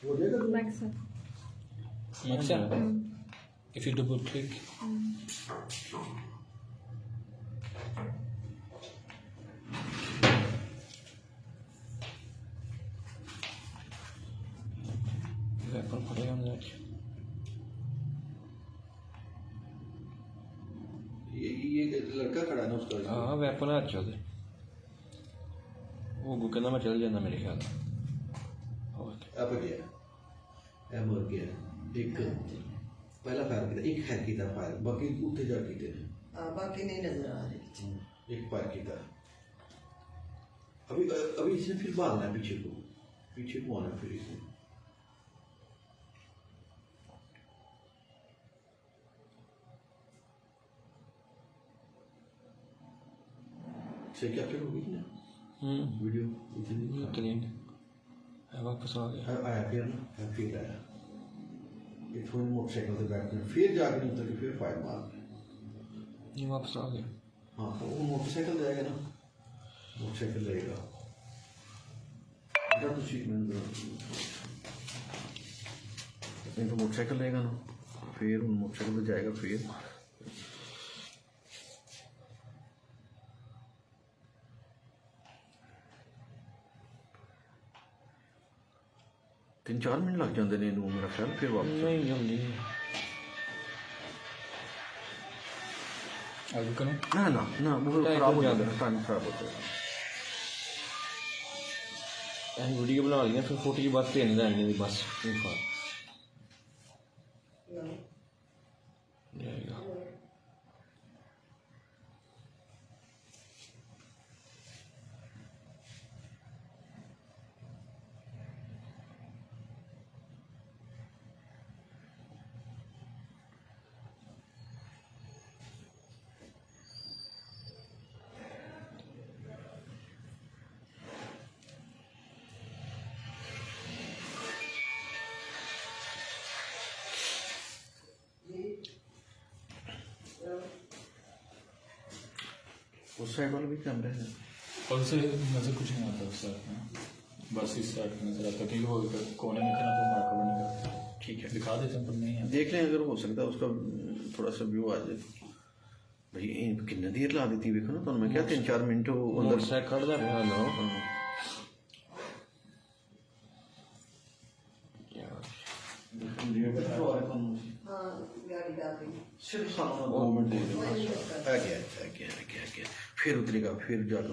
Maxa. Maxa? If you double click. Weapon put it on that. ये लड़का खड़ा है ना उसका हाँ वेपन आ चल वो कहना मैं चल जाना मेरे ख्याल अब गया ਇਹ ਮਰ ਗਿਆ ਇੱਕ ਪਹਿਲਾ ਫਾਇਰ ਕੀਤਾ ਇੱਕ ਹੈ ਕੀਤਾ ਫਾਇਰ ਬਾਕੀ ਉੱਥੇ ਜਾ ਕੀਤੇ ਨੇ बाकी नहीं नजर आ रही एक फायर किया अभी अभी इसने फिर भागना है पीछे को आना फिर इसने से कैप्चर हो गई ना वीडियो इतनी वापस आ गया आया फिर ना फिर आया ये थोड़ी मोटरसाइकिल से बैठ कर फिर जाकर उतर के फिर फायर मार ये वापस आ गया हाँ तो वो मोटरसाइकिल जाएगा ना मोटरसाइकिल लेगा इधर तो सीट में नहीं तो मोटरसाइकिल लेगा ना फिर उन मोटरसाइकिल पे जाएगा फिर तीन चार मिनट लग जाते हैं मेरा ख्याल फिर वापस नहीं जल्दी आगे करो ना ना ना वो खराब हो जाता है टाइम खराब होता है वीडियो बना लिया फिर फोटो की बात नहीं लाएंगे बस जाएगा उस साइड वाले भी कैमरे हैं और से नजर कुछ नहीं आता उस साइड में बस इस साइड में नजर आता क्योंकि वो कोने में खड़ा तो मार्क कवर नहीं करता ठीक है दिखा देते हैं पर नहीं है देख लें अगर हो सकता है उसका थोड़ा सा व्यू आ जाए भाई कितनी देर ला देती देखो ना तो मैं क्या 3-4 मिनट अंदर मोटरसाइकिल ਦਾ ਰਿਹਾ ਲੋ हाँ गाड़ी डाल रही सिर्फ सामने 2 मिनट दे दो आ गया फिर उतरेगा फिर जाकर